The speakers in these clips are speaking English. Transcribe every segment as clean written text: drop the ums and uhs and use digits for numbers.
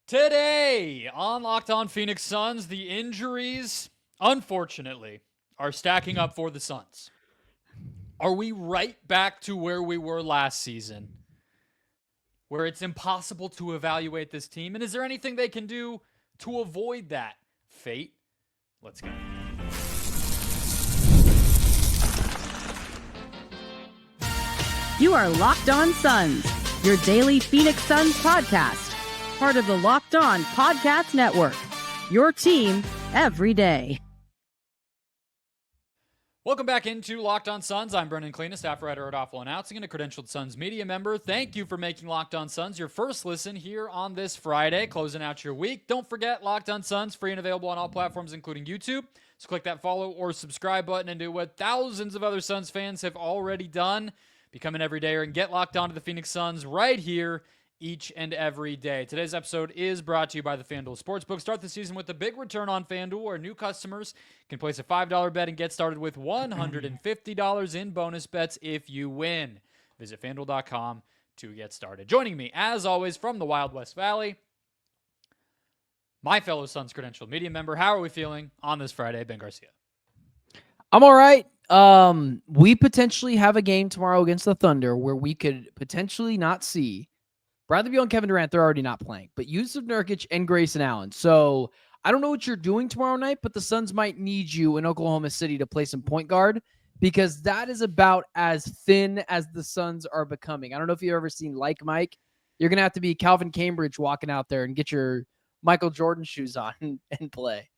Today on Locked On Phoenix Suns, the injuries, unfortunately, are stacking up for the Suns. Are we right back to where we were last season, where it's impossible to evaluate this team? And is there anything they can do to avoid that fate? Let's go. You are Locked On Suns, your daily Phoenix Suns podcast. Part of the Locked On Podcast Network, your team every day. Welcome back into Locked On Suns. I'm Brendon, Kleen, a staff writer at Awful Announcing and a credentialed Suns media member. Thank you for making Locked On Suns your first listen here on this Friday, closing out your week. Don't forget, Locked On Suns, free and available on all platforms, including YouTube. So click that follow or subscribe button and do what thousands of other Suns fans have already done. Become an everydayer and get locked on to the Phoenix Suns right here each and every day. Today's episode is brought to you by the FanDuel Sportsbook. Start the season with a big return on FanDuel, where new customers can place a $5 bet and get started with $150 in bonus bets if you win. Visit FanDuel.com to get started. Joining me, as always, from the Wild West Valley, my fellow Suns credentialed media member. How are we feeling on this Friday, Ben Garcia? I'm all right. We potentially have a game tomorrow against the Thunder where we could potentially not see Bradley Beal and Kevin Durant. They're already not playing, but Jusuf, Nurkic, and Grayson Allen. So I don't know what you're doing tomorrow night, but the Suns might need you in Oklahoma City to play some point guard, because that is about as thin as the Suns are becoming. I don't know if you've ever seen Like Mike. You're going to have to be Calvin Cambridge walking out there and get your Michael Jordan shoes on and play.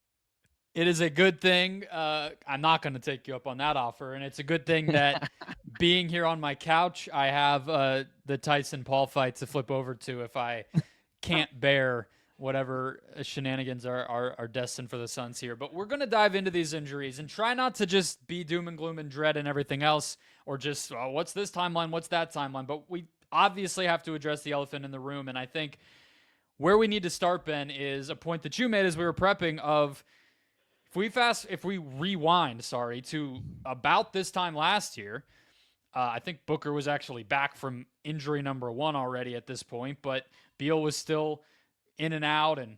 It is a good thing. I'm not going to take you up on that offer. And it's a good thing that being here on my couch, I have the Tyson Paul fight to flip over to if I can't bear whatever shenanigans are destined for the Suns here. But we're going to dive into these injuries and try not to just be doom and gloom and dread and everything else, or just, what's this timeline? What's that timeline? But we obviously have to address the elephant in the room. And I think where we need to start, Ben, is a point that you made as we were prepping of, if we rewind, to about this time last year, I think Booker was actually back from injury number 1 already at this point, but Beal was still in and out, and,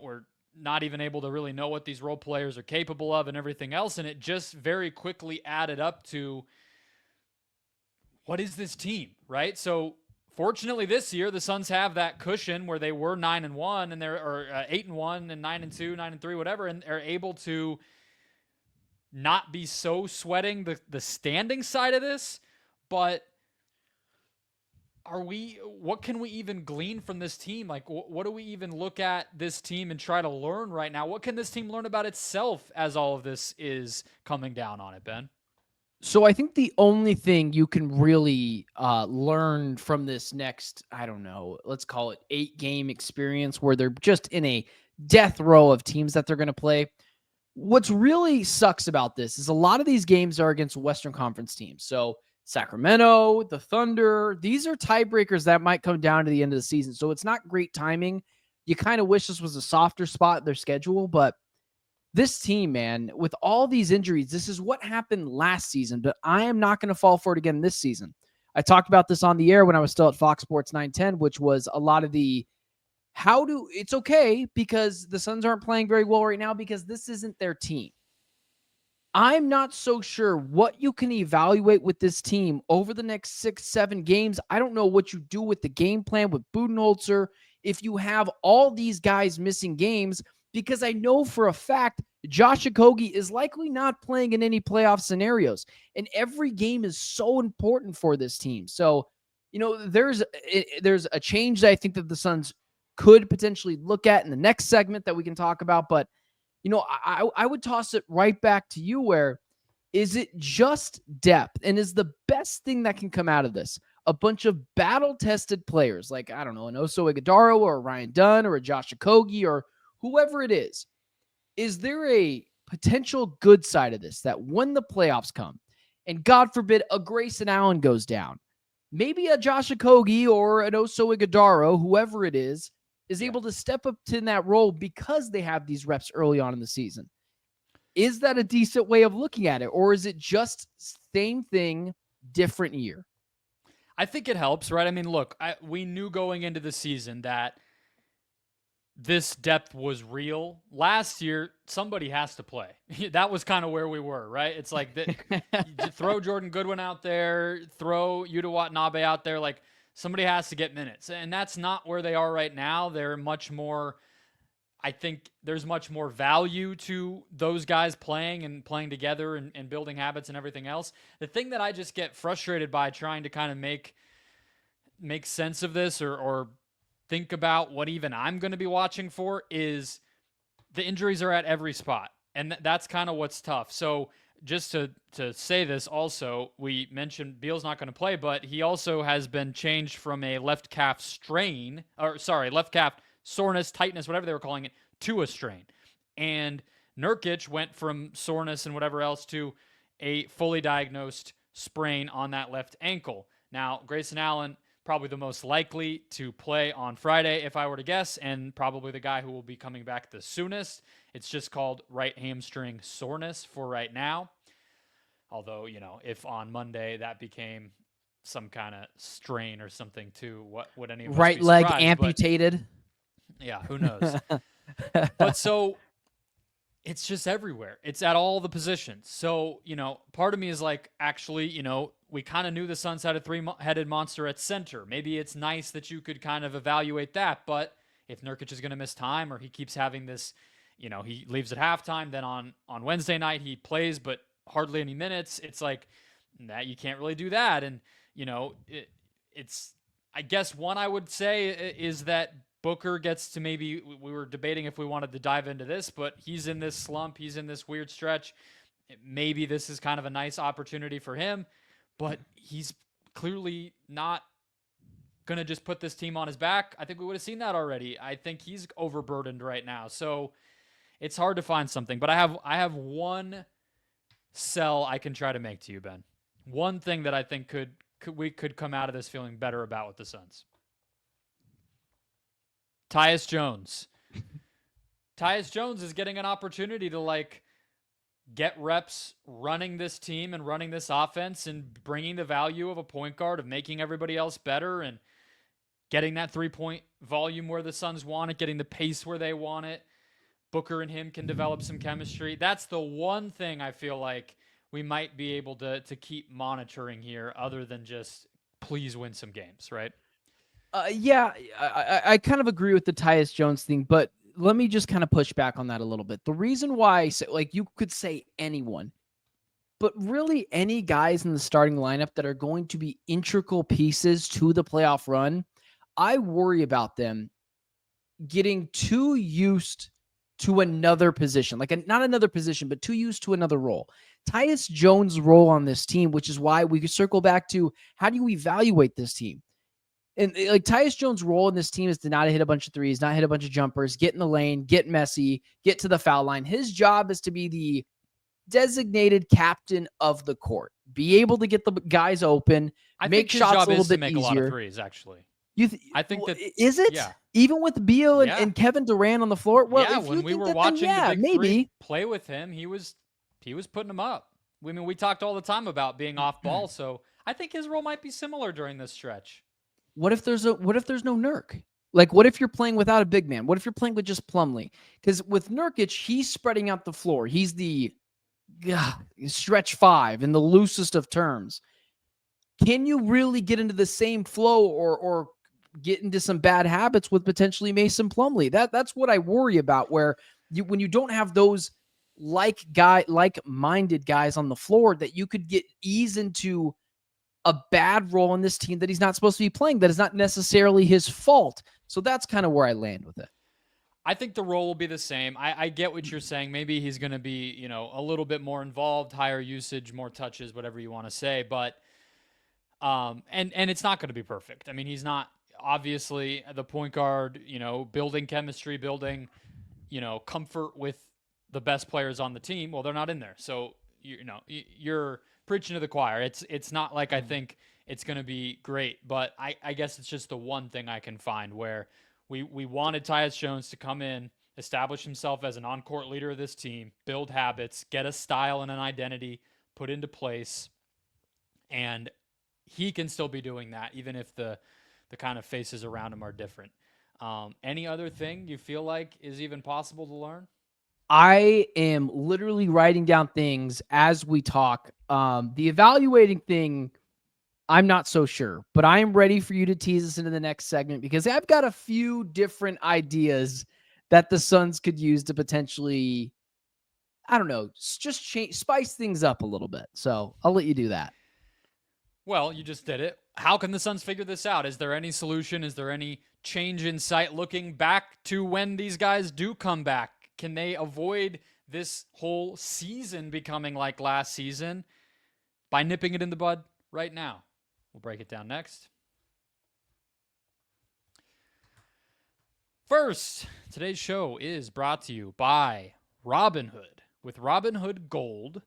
we're not even able to really know what these role players are capable of and everything else, and it just very quickly added up to, what is this team, right? So fortunately, this year the Suns have that cushion where they were 9-1 and they're 8-1 and 9-2, 9-3, whatever, and are able to not be so sweating the standing side of this. But what can we even glean from this team? Like, what do we even look at this team and try to learn right now? What can this team learn about itself as all of this is coming down on it, Ben? So I think the only thing you can really learn from this next, let's call it 8-game experience where they're just in a death row of teams that they're going to play. What's really sucks about this is a lot of these games are against Western Conference teams. So Sacramento, the Thunder, these are tiebreakers that might come down to the end of the season. So it's not great timing. You kind of wish this was a softer spot in their schedule, but this team, man, with all these injuries, this is what happened last season, but I am not going to fall for it again this season. I talked about this on the air when I was still at Fox Sports 910, which was a lot of it's okay because the Suns aren't playing very well right now because this isn't their team. I'm not so sure what you can evaluate with this team over the next 6-7 games. I don't know what you do with the game plan with Budenholzer if you have all these guys missing games, because I know for a fact Josh Okogie is likely not playing in any playoff scenarios. And every game is so important for this team. So, there's a change that I think that the Suns could potentially look at in the next segment that we can talk about. But, I would toss it right back to you. Where is it just depth? And is the best thing that can come out of this a bunch of battle-tested players like, an Oso Ighodaro or a Ryan Dunn or a Josh Okogie or whoever it is there a potential good side of this that when the playoffs come and God forbid a Grayson Allen goes down, maybe a Josh Okogie or an Oso Ighodaro, whoever it is able to step up to that role because they have these reps early on in the season? Is that a decent way of looking at it? Or is it just same thing, different year? I think it helps, right? I mean, look, we knew going into the season that this depth was real. Last year, somebody has to play. That was kind of where we were, right? It's like throw Jordan Goodwin out there, throw Yuta Watanabe out there. Like, somebody has to get minutes. And that's not where they are right now. They're much more, I think there's much more value to those guys playing and playing together and building habits and everything else. The thing that I just get frustrated by trying to kind of make sense of this or think about what even I'm going to be watching for is the injuries are at every spot. And that's kind of what's tough. So just to say this also, we mentioned Beal's not going to play, but he also has been changed from a left calf left calf soreness, tightness, whatever they were calling it, to a strain. And Nurkic went from soreness and whatever else to a fully diagnosed sprain on that left ankle. Now, Grayson Allen, probably the most likely to play on Friday, if I were to guess, and probably the guy who will be coming back the soonest. It's just called right hamstring soreness for right now. Although, if on Monday that became some kind of strain or something too, what would any of us right be leg surprised? amputated? But, yeah, who knows? But so it's just everywhere. It's at all the positions. So, part of me is like, actually, we kind of knew the Suns had a three-headed monster at center. Maybe it's nice that you could kind of evaluate that. But if Nurkic is going to miss time or he keeps having this, he leaves at halftime, then on Wednesday night he plays but hardly any minutes, it's like that you can't really do that. And, it's, I guess one I would say is that Booker gets to maybe, we were debating if we wanted to dive into this, but he's in this slump. He's in this weird stretch. Maybe this is kind of a nice opportunity for him, but he's clearly not going to just put this team on his back. I think we would have seen that already. I think he's overburdened right now. So it's hard to find something, but I have one sell I can try to make to you, Ben. One thing that I think we could come out of this feeling better about with the Suns. Tyus Jones. Tyus Jones is getting an opportunity to get reps running this team and running this offense and bringing the value of a point guard, of making everybody else better and getting that 3-point volume where the Suns want it, getting the pace where they want it. Booker and him can develop some chemistry. That's the one thing I feel like we might be able to keep monitoring here, other than just please win some games, right? Yeah, I kind of agree with the Tyus Jones thing, but let me just kind of push back on that a little bit. The reason why I say, you could say anyone, but really any guys in the starting lineup that are going to be integral pieces to the playoff run, I worry about them getting too used to another position, not another position, but too used to another role. Tyus Jones' role on this team, which is why we could circle back to how do you evaluate this team? And Tyus Jones' role in this team is to not hit a bunch of threes, not hit a bunch of jumpers, get in the lane, get messy, get to the foul line. His job is to be the designated captain of the court, be able to get the guys open, make shots a little bit easier. A lot of threes, actually. I think that is it. Yeah. Even with Beal and Kevin Durant on the floor. Well, yeah, when we were watching the Big Three play with him, he was putting them up. I mean, we talked all the time about being off ball, so I think his role might be similar during this stretch. What if there's no Nurk? What if you're playing without a big man? What if you're playing with just Plumlee? Because with Nurkic, he's spreading out the floor. He's the stretch five in the loosest of terms. Can you really get into the same flow or get into some bad habits with potentially Mason Plumlee? That's what I worry about, where when you don't have those like-minded guys on the floor, that you could get ease into a bad role in this team that he's not supposed to be playing, that is not necessarily his fault. So that's kind of where I land with it. I think the role will be the same. I get what you're saying. Maybe he's going to be, a little bit more involved, higher usage, more touches, whatever you want to say. But, and it's not going to be perfect. I mean, he's not obviously the point guard, building chemistry, building, comfort with the best players on the team. Well, they're not in there. So, you're preaching to the choir. It's not like I think it's going to be great, but I guess it's just the one thing I can find where we wanted Tyus Jones to come in, establish himself as an on-court leader of this team, build habits, get a style and an identity put into place, and he can still be doing that even if the kind of faces around him are different. Any other thing you feel like is even possible to learn? I am literally writing down things as we talk. The evaluating thing, I'm not so sure, but I am ready for you to tease us into the next segment because I've got a few different ideas that the Suns could use to potentially, I don't know, just spice things up a little bit. So I'll let you do that. Well, you just did it. How can the Suns figure this out? Is there any solution? Is there any change in sight looking back to when these guys do come back? Can they avoid this whole season becoming like last season by nipping it in the bud right now? We'll break it down next. First, today's show is brought to you by Robinhood. With Robinhood Gold,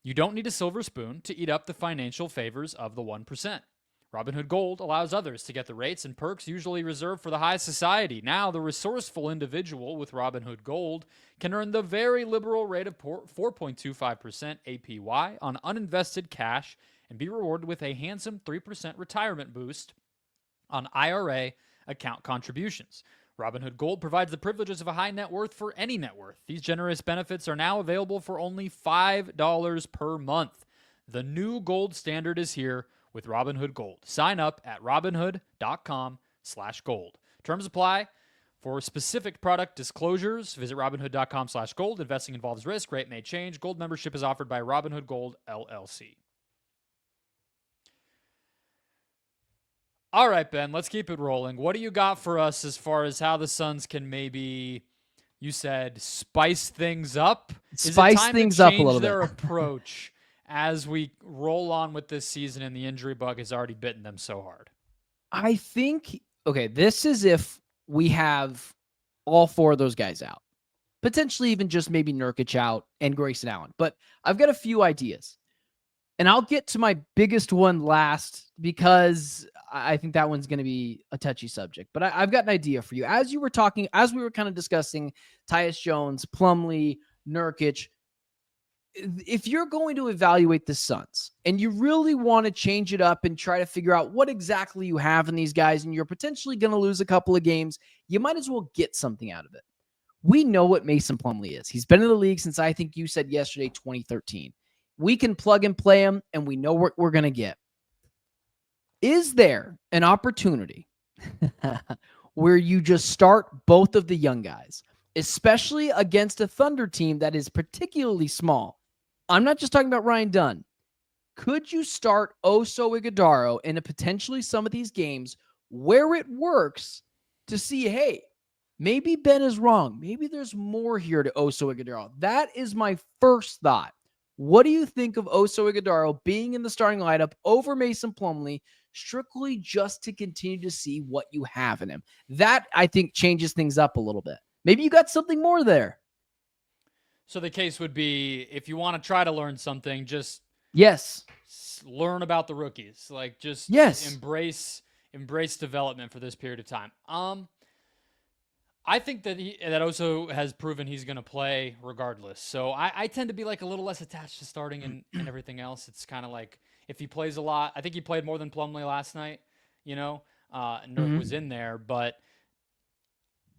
you don't need a silver spoon to eat up the financial favors of the 1%. Robinhood Gold allows others to get the rates and perks usually reserved for the high society. Now, the resourceful individual with Robinhood Gold can earn the very liberal rate of 4.25% APY on uninvested cash and be rewarded with a handsome 3% retirement boost on IRA account contributions. Robinhood Gold provides the privileges of a high net worth for any net worth. These generous benefits are now available for only $5 per month. The new gold standard is here with Robinhood Gold. Sign up at robinhood.com/gold. Terms apply. For specific product disclosures, visit robinhood.com/gold. Investing involves risk. Rate may change. Gold membership is offered by Robinhood Gold, LLC. All right, Ben, let's keep it rolling. What do you got for us as far as how the Suns can maybe, you said, spice things up? Spice things up a little bit. Their approach as we roll on with this season and the injury bug has already bitten them so hard? I think, okay, this is if we have all four of those guys out. Potentially even just maybe Nurkic out and Grayson Allen. But I've got a few ideas. And I'll get to my biggest one last because I think that one's going to be a touchy subject. But I've got an idea for you. As you were talking, as we were kind of discussing Tyus Jones, Plumlee, Nurkic, if you're going to evaluate the Suns and you really want to change it up and try to figure out what exactly you have in these guys and you're potentially going to lose a couple of games, you might as well get something out of it. We know what Mason Plumlee is. He's been in the league since, I think you said yesterday, 2013. We can plug and play him, and we know what we're going to get. Is there an opportunity where you just start both of the young guys, especially against a Thunder team that is particularly small? I'm not just talking about Ryan Dunn. Could you start Oso Ighodaro in potentially some of these games where it works to see, hey, maybe Ben is wrong. Maybe there's more here to Oso Ighodaro. That is my first thought. What do you think of Oso Ighodaro being in the starting lineup over Mason Plumlee, strictly just to continue to see what you have in him? That, I think, changes things up a little bit. Maybe you got something more there. So the case would be, if you want to try to learn something, just learn about the rookies. Like, just embrace development for this period of time. I think that that Oso has proven he's going to play regardless. So I tend to be like a little less attached to starting and everything else. It's kind of like if he plays a lot. I think he played more than Plumlee last night. Nurk was in there, but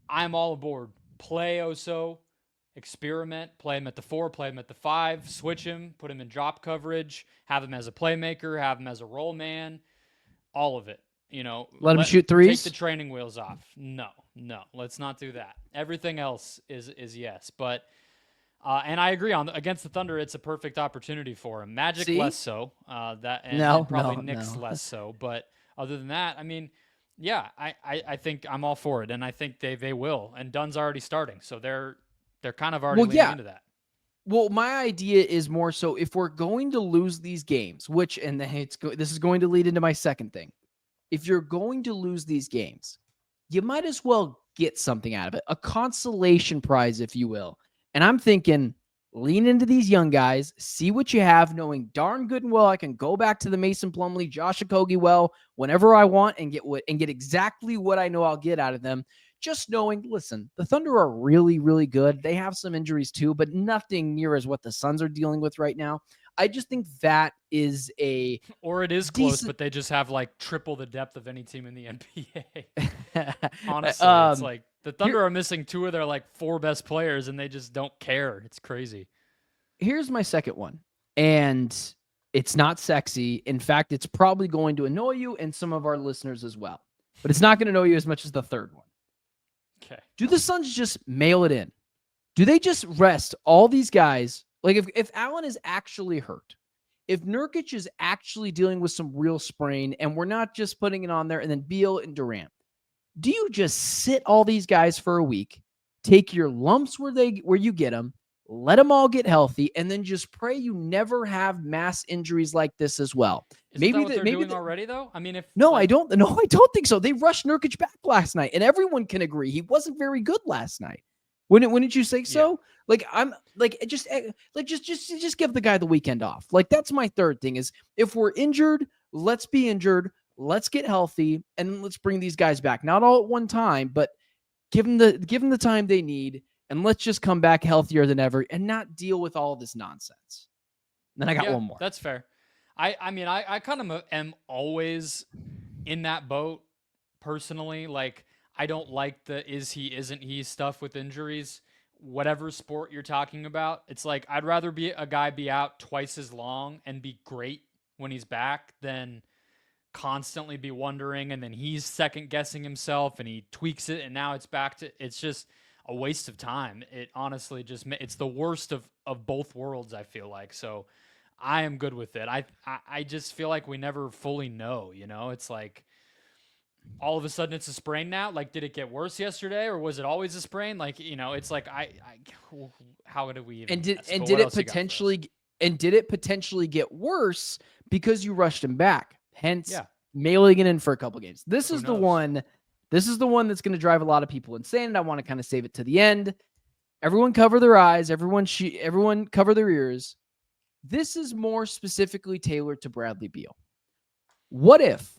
I'm all aboard. Play Oso, experiment, play him at the 4, play him at the 5, switch him, put him in drop coverage, have him as a playmaker, have him as a roll man, all of it. Let him shoot threes. Take the training wheels off. No, let's not do that. Everything else is yes, but and I agree against the Thunder, it's a perfect opportunity for him. Magic less so. And probably Knicks less so. But other than that, I mean, yeah, I think I'm all for it, and I think they will. And Dunn's already starting, so they're kind of already leaning into that. Well, my idea is more so if we're going to lose these games, this is going to lead into my second thing. If you're going to lose these games, you might as well get something out of it, a consolation prize, if you will. And I'm thinking, lean into these young guys, see what you have, knowing darn good and well I can go back to the Mason Plumlee, Josh Okogie well whenever I want and get exactly what I know I'll get out of them. Just knowing, listen, the Thunder are really, really good. They have some injuries too, but nothing near as what the Suns are dealing with right now. I just think that is a Or it is close, but they just have like triple the depth of any team in the NBA. Honestly, it's like the Thunder are missing 2 of their like 4 best players, and they just don't care. It's crazy. Here's my second one, and it's not sexy. In fact, it's probably going to annoy you and some of our listeners as well, but it's not going to annoy you as much as the third one. Okay. Do the Suns just mail it in? Do they just rest all these guys? Like if Allen is actually hurt, if Nurkic is actually dealing with some real sprain, and we're not just putting it on there, and then Beal and Durant, do you just sit all these guys for a week, take your lumps where you get them, let them all get healthy, and then just pray you never have mass injuries like this as well? Isn't that what they're doing already, though? I mean, I don't think so. They rushed Nurkic back last night, and everyone can agree he wasn't very good last night. Wouldn't you say so? Yeah. Like I'm like just give the guy the weekend off. Like that's my third thing is if we're injured, let's be injured, let's get healthy, and let's bring these guys back. Not all at one time, but give them the time they need. And let's just come back healthier than ever and not deal with all of this nonsense. And then I got one more. That's fair. I mean, I kind of am always in that boat personally. Like, I don't like the is he, isn't he stuff with injuries. Whatever sport you're talking about, it's like I'd rather be a guy be out twice as long and be great when he's back than constantly be wondering and then he's second guessing himself and he tweaks it and now it's back to it's just a waste of time. It honestly just it's the worst of both worlds, I feel like. So I am good with it. I just feel like we never fully know, you know? It's like all of a sudden it's a sprain now. Like, did it get worse yesterday or was it always a sprain? Like, you know, it's like how did we even and did it potentially get worse because you rushed him back? Hence mailing it in for a couple games. This is the one that's going to drive a lot of people insane, and I want to kind of save it to the end. Everyone cover their eyes. Everyone cover their ears. This is more specifically tailored to Bradley Beal. What if,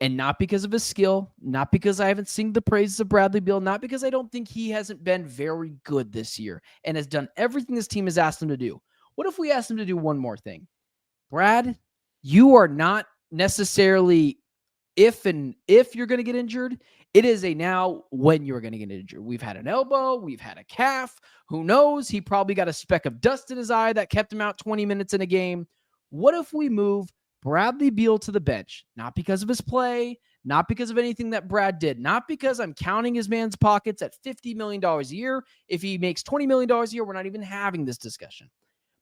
and not because of his skill, not because I haven't seen the praises of Bradley Beal, not because I don't think he hasn't been very good this year and has done everything this team has asked him to do. What if we asked him to do one more thing? Brad, you are not necessarily if you're going to get injured. It is a now when you're going to get injured. We've had an elbow. We've had a calf. Who knows? He probably got a speck of dust in his eye that kept him out 20 minutes in a game. What if we move Bradley Beal to the bench? Not because of his play, not because of anything that Brad did, not because I'm counting his man's pockets at $50 million a year. If he makes $20 million a year, we're not even having this discussion.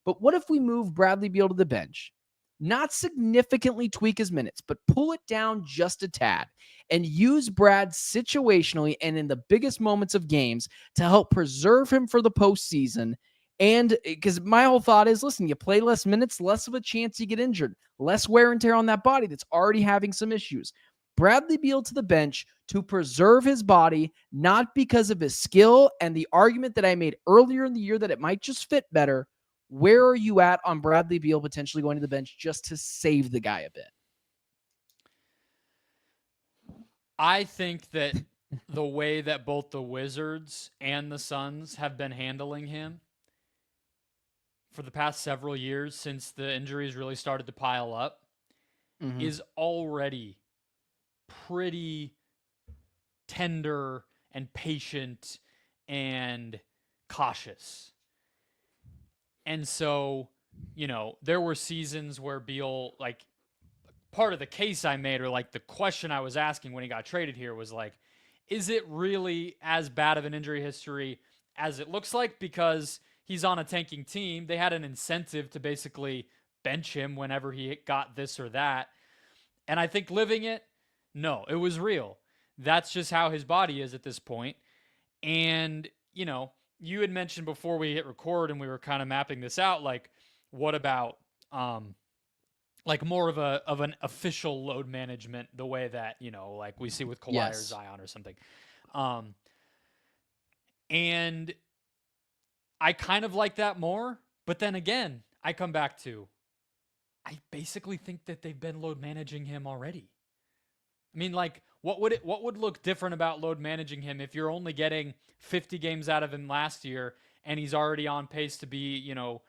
But what if we move Bradley Beal to the bench? Not significantly tweak his minutes, but pull it down just a tad and use Brad situationally and in the biggest moments of games to help preserve him for the postseason. And because my whole thought is, listen, you play less minutes, less of a chance you get injured, less wear and tear on that body that's already having some issues. Bradley Beal to the bench to preserve his body, not because of his skill and the argument that I made earlier in the year that it might just fit better. Where are you at on Bradley Beal potentially going to the bench just to save the guy a bit? I think that the way that both the Wizards and the Suns have been handling him for the past several years since the injuries really started to pile up is already pretty tender and patient and cautious. And so, you know, there were seasons where Beal, like, part of the case I made or like the question I was asking when he got traded here was like, is it really as bad of an injury history as it looks like? Because he's on a tanking team. They had an incentive to basically bench him whenever he got this or that. And I think living it, no, it was real. That's just how his body is at this point. And, you know, you had mentioned before we hit record and we were kind of mapping this out, like, what about like more of an official load management, the way that, you know, like we see with Kawhi or Zion or something. And I kind of like that more, but then again, I come back to, I basically think that they've been load managing him already. I mean, like, what would look different about load managing him if you're only getting 50 games out of him last year and he's already on pace to be, you know,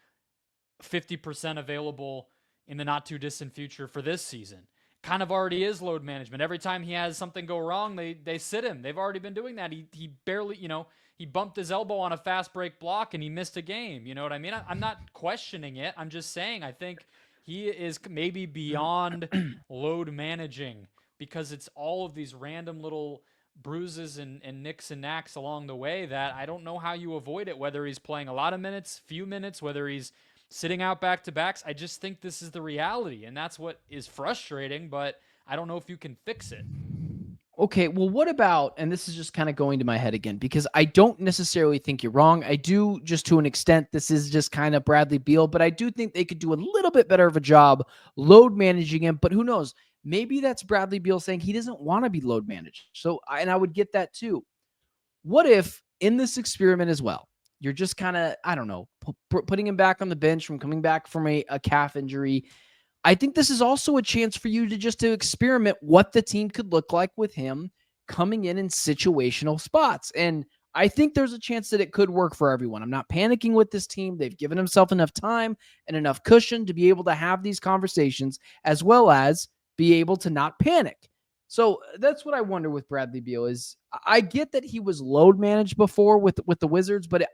50% available in the not too distant future for this season. Kind of already is load management. Every time he has something go wrong, they sit him. They've already been doing that. He barely, he bumped his elbow on a fast break block and he missed a game. You know what I mean? I'm not questioning it. I'm just saying I think he is maybe beyond load managing because it's all of these random little bruises and nicks and knacks along the way that I don't know how you avoid it, whether he's playing a lot of minutes, few minutes, whether he's sitting out back-to-backs. I just think this is the reality, and that's what is frustrating, but I don't know if you can fix it. Okay, well, what about, and this is just kind of going to my head again, because I don't necessarily think you're wrong. I do, just to an extent, this is just kind of Bradley Beal, but I do think they could do a little bit better of a job load managing him, but who knows? Maybe that's Bradley Beal saying he doesn't want to be load managed. So, and I would get that too. What if in this experiment as well, you're just kind of, I don't know, putting him back on the bench from coming back from a calf injury. I think this is also a chance for you to experiment what the team could look like with him coming in situational spots. And I think there's a chance that it could work for everyone. I'm not panicking with this team. They've given themselves enough time and enough cushion to be able to have these conversations as well as be able to not panic. So that's what I wonder with Bradley Beal is I get that he was load managed before with the Wizards, but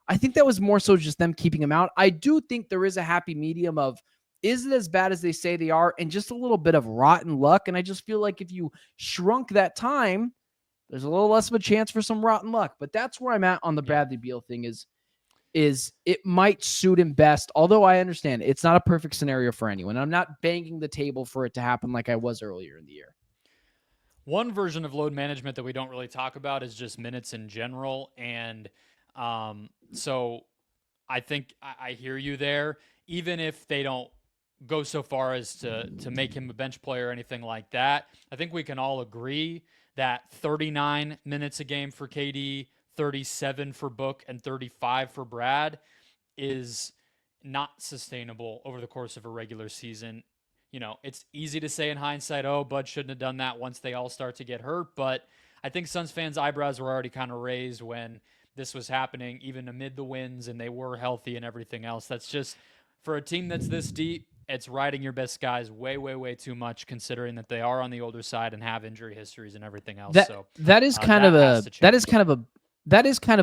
I think that was more so just them keeping him out. I do think there is a happy medium of, is it as bad as they say they are? And just a little bit of rotten luck. And I just feel like if you shrunk that time, there's a little less of a chance for some rotten luck. But that's where I'm at on the Bradley Beal thing is it might suit him best. Although I understand it's not a perfect scenario for anyone. I'm not banging the table for it to happen like I was earlier in the year. One version of load management that we don't really talk about is just minutes in general. And so I think I hear you there. Even if they don't go so far as to make him a bench player or anything like that, I think we can all agree that 39 minutes a game for KD, 37 for Book, and 35 for Brad is not sustainable over the course of a regular season. It's easy to say in hindsight, oh, Bud shouldn't have done that once they all start to get hurt. But I think Suns fans' eyebrows were already kind of raised when this was happening, even amid the wins, and they were healthy and everything else. That's just, for a team that's this deep, it's riding your best guys way, way, way too much, considering that they are on the older side and have injury histories and everything else. That is kind of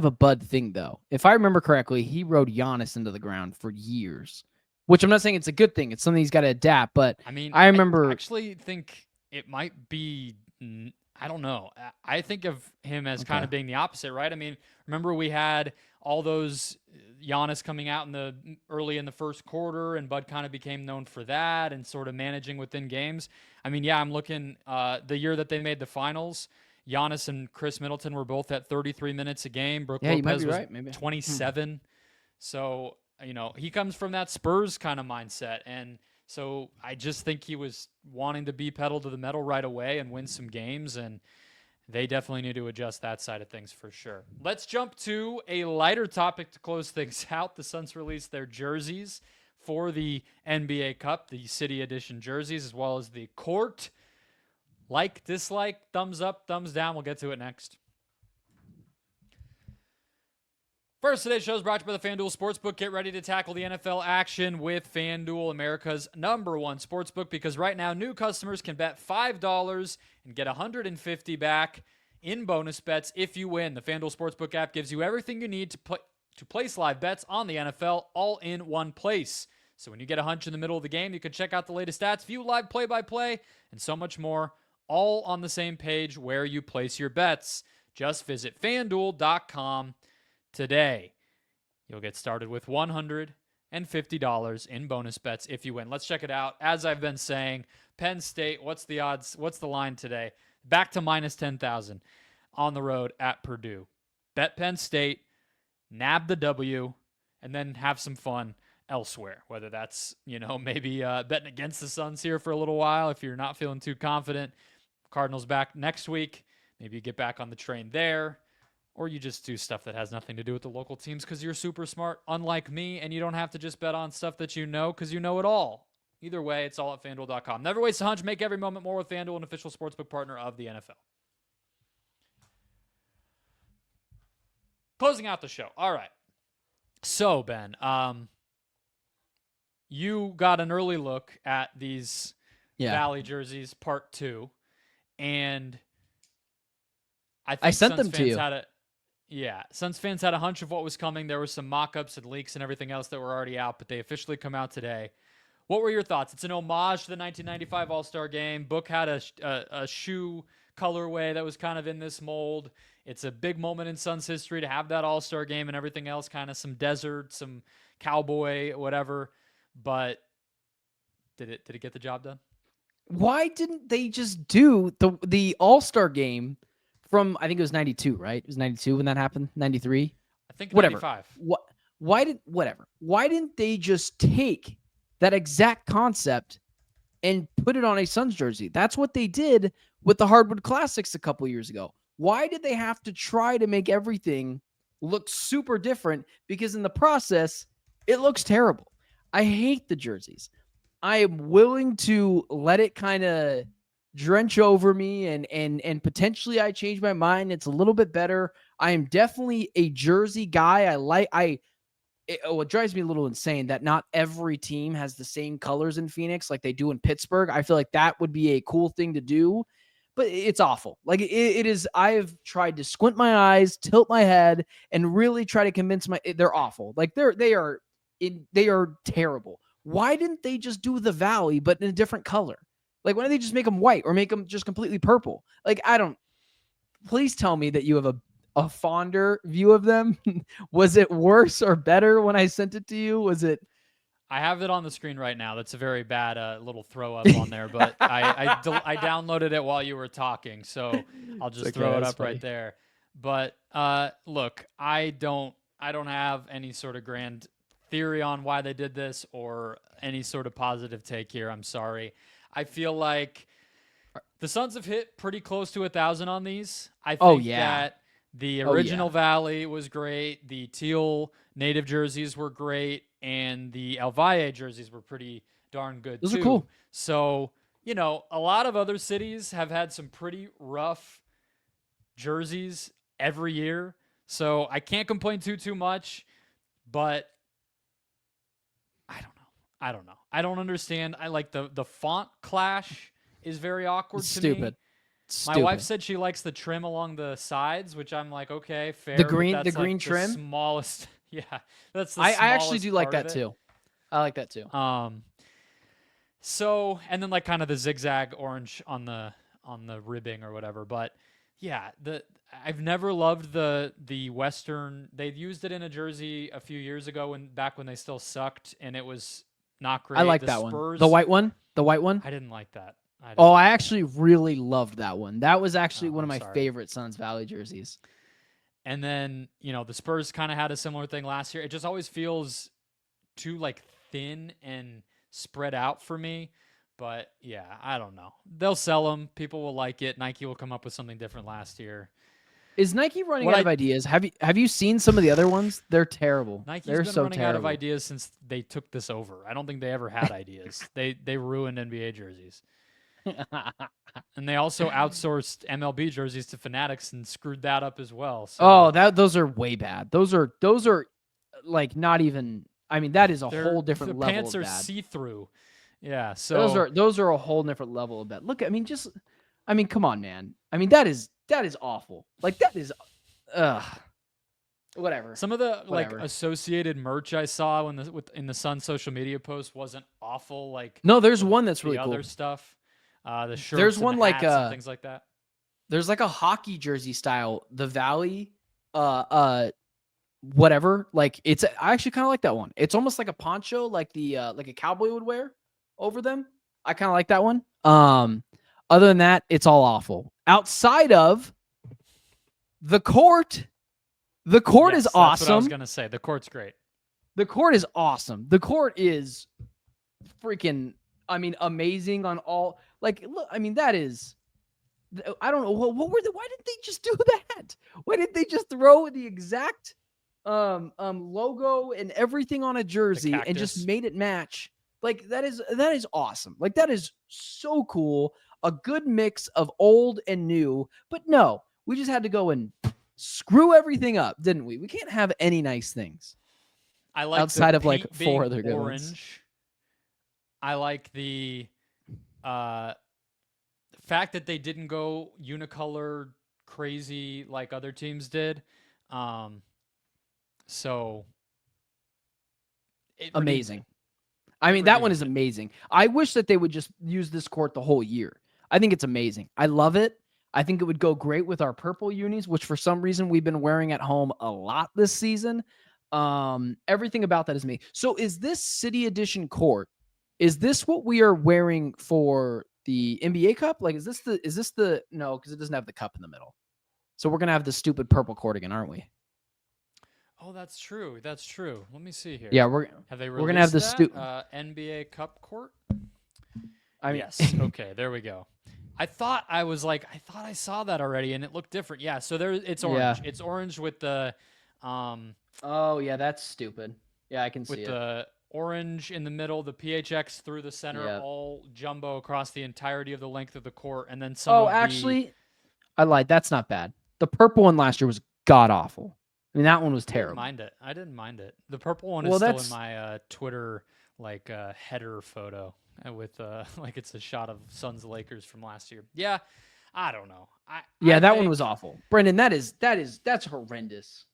a Bud thing, though. If I remember correctly, he rode Giannis into the ground for years. Which I'm not saying it's a good thing. It's something he's got to adapt. But I remember. I actually think it might be. I don't know. I think of him as kind of being the opposite, right? I mean, remember we had all those Giannis coming out early in the first quarter, and Bud kind of became known for that and sort of managing within games. I mean, I'm looking the year that they made the finals. Giannis and Chris Middleton were both at 33 minutes a game. Brook Lopez was 27. So. He comes from that Spurs kind of mindset. And so I just think he was wanting to be pedal to the metal right away and win some games. And they definitely need to adjust that side of things for sure. Let's jump to a lighter topic to close things out. The Suns released their jerseys for the NBA Cup, the City Edition jerseys, as well as the court. Like, dislike, thumbs up, thumbs down. We'll get to it next. First, today's show is brought to you by the FanDuel Sportsbook. Get ready to tackle the NFL action with FanDuel, America's #1 sportsbook, because right now new customers can bet $5 and get $150 back in bonus bets if you win. The FanDuel Sportsbook app gives you everything you need to place live bets on the NFL all in one place. So when you get a hunch in the middle of the game, you can check out the latest stats, view live play-by-play, and so much more, all on the same page where you place your bets. Just visit FanDuel.com today. You'll get started with $150 in bonus bets if you win. Let's check it out. As I've been saying, Penn State, what's the odds? What's the line today? Back to minus 10,000 on the road at Purdue. Bet Penn State, nab the W, and then have some fun elsewhere. Whether that's, maybe betting against the Suns here for a little while if you're not feeling too confident. Cardinals back next week. Maybe you get back on the train there. Or you just do stuff that has nothing to do with the local teams because you're super smart, unlike me, and you don't have to just bet on stuff that you know because you know it all. Either way, it's all at FanDuel.com. Never waste a hunch. Make every moment more with FanDuel, an official sportsbook partner of the NFL. Closing out the show. All right. So, Ben, you got an early look at these Yeah. Valley jerseys, part 2, and I I think sent Suns them to fans you. had a Suns fans had a hunch of what was coming. There were some mock-ups and leaks and everything else that were already out, but they officially come out today. What were your thoughts? It's an homage to the 1995 All-Star Game. Book had a shoe colorway that was kind of in this mold. It's a big moment in Suns history to have that All-Star Game and everything else, kind of some desert, some cowboy, whatever. But did it get the job done? Why didn't they just do the All-Star game from, I think it was 92, right? It was 92 when that happened, 93? I think Whatever. 95. Why didn't they just take that exact concept and put it on a Suns jersey? That's what they did with the Hardwood Classics a couple years ago. Why did they have to try to make everything look super different? Because in the process, it looks terrible. I hate the jerseys. I am willing to let it kind of drench over me and potentially I change my mind. It's a little bit better. I am definitely a jersey guy. It drives me a little insane that not every team has the same colors in Phoenix like they do in Pittsburgh. I feel like that would be a cool thing to do, but it's awful. Like it is. I have tried to squint my eyes, tilt my head, and really try to convince they're awful. Like they are terrible. Why didn't they just do the Valley, but in a different color? Like, why don't they just make them white or make them just completely purple? Like, please tell me that you have a fonder view of them. Was it worse or better when I sent it to you? Was it? I have it on the screen right now. That's a very bad little throw up on there, but I downloaded it while you were talking, so I'll just throw it up right there. But look, I don't have any sort of grand theory on why they did this or any sort of positive take here. I'm sorry. I feel like the Suns have hit pretty close to 1,000 on these. I think that the original Valley was great. The teal native jerseys were great. And the El Valle jerseys were pretty darn good, Those too. are cool. So, a lot of other cities have had some pretty rough jerseys every year. So I can't complain too much. But I don't know. I don't understand. I like the font clash is very awkward to me. My wife said she likes the trim along the sides, which I'm like, okay, fair. The green trim? The smallest. Yeah, that's the I smallest actually do like part that of it. too. I like that too. So, and then like kind of the zigzag orange on the ribbing or whatever. But yeah, I've never loved the Western. They used it in a jersey a few years ago back when they still sucked, and it was not great. I like that one. The white one? The white one? I didn't like that. I actually really loved that one. That was actually one of my favorite Suns Valley jerseys. And then, the Spurs kind of had a similar thing last year. It just always feels too like thin and spread out for me. But yeah, I don't know. They'll sell them. People will like it. Nike will come up with something different last year. Is Nike running out of ideas? Have you seen some of the other ones? They're terrible. They're been running out of ideas since they took this over. I don't think they ever had ideas. They ruined NBA jerseys. And they also outsourced MLB jerseys to Fanatics and screwed that up as well. So. Those are way bad. Those are like not even. I mean, that is a whole different level. The pants of are bad. see-through. Yeah. So those are a whole different level of bad. Look, come on, man. I mean, that is awful. Like that is, whatever. Some of the like associated merch I saw in the Sun social media post wasn't awful. Like no, there's one that's really cool. The other stuff. The shirts. There's one like things like that. There's like a hockey jersey style, the Valley, whatever. Like I actually kind of like that one. It's almost like a poncho, like like a cowboy would wear over them. I kind of like that one. Other than that, it's all awful. Outside of the court is that's awesome. What I was gonna say. The court's great. The court is awesome. The court is freaking. I mean, amazing on all. Like, look, I mean, that is, I don't know. Why didn't they just do that? Why didn't they just throw the exact logo and everything on a jersey and just made it match? Like, that is awesome. Like, that is so cool. A good mix of old and new. But no, we just had to go and screw everything up, didn't we? We can't have any nice things. I like outside of like 4 other good orange. ones. I like the fact that they didn't go unicolor crazy like other teams did. So Amazing. I mean, that one is amazing. I wish that they would just use this court the whole year. I think it's amazing. I love it. I think it would go great with our purple unis, which for some reason we've been wearing at home a lot this season. Everything about that is me. So is this City Edition court? Is this what we are wearing for the NBA Cup? Like, is this the no, because it doesn't have the cup in the middle. So we're gonna have the stupid purple court again, aren't we? Oh, that's true. That's true. Let me see here. Yeah, we're gonna have the NBA Cup court. I mean, yes. Okay, there we go. I thought I saw that already, and it looked different. Yeah. So it's orange. Yeah. It's orange with the. Oh yeah, that's stupid. Yeah, I can see it. With the orange in the middle, the PHX through the center, Yep. all jumbo across the entirety of the length of the court, and then some. Oh, actually, I lied. That's not bad. The purple one last year was god awful. I mean, that one was terrible. I didn't mind it. The purple one is still in my Twitter header photo with like it's a shot of Suns Lakers from last year. Yeah, I don't know. That one was awful. Brendon, that's horrendous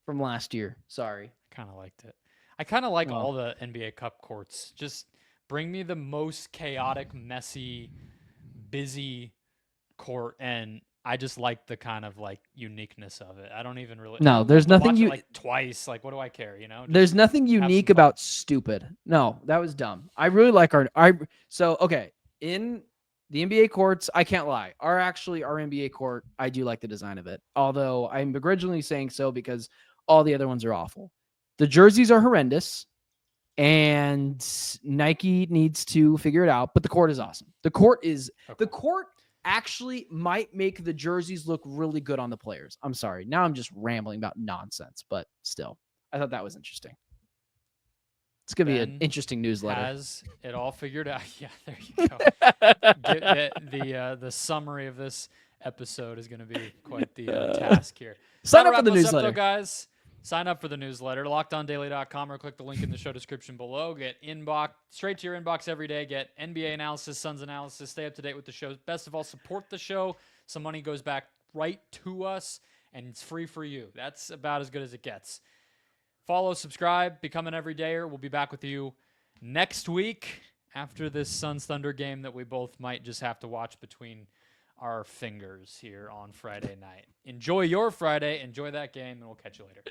from last year. Sorry. I kind of liked it. I kind of like all the NBA Cup courts. Just bring me the most chaotic, messy, busy court, and I just like the kind of like uniqueness of it. I don't even really. No, there's nothing you like twice. Like, what do I care? You know. There's nothing unique about stupid. No, that was dumb. I really like okay, in the NBA courts, I can't lie. Our NBA court, I do like the design of it. Although I'm begrudgingly saying so because all the other ones are awful. The jerseys are horrendous, and Nike needs to figure it out. But the court is awesome. The court actually might make the jerseys look really good on the players. I'm sorry. Now I'm just rambling about nonsense, but still, I thought that was interesting. It's going to be an interesting newsletter. Has it all figured out? Yeah, there you go. The summary of this episode is going to be quite the task here. Sign up for the newsletter, guys. Sign up for the newsletter, LockedOnDaily.com, or click the link in the show description below. Get straight to your inbox every day. Get NBA analysis, Suns analysis. Stay up to date with the show. Best of all, support the show. Some money goes back right to us, and it's free for you. That's about as good as it gets. Follow, subscribe, become an everydayer. We'll be back with you next week after this Suns Thunder game that we both might just have to watch between our fingers here on Friday night. Enjoy your Friday. Enjoy that game, and we'll catch you later.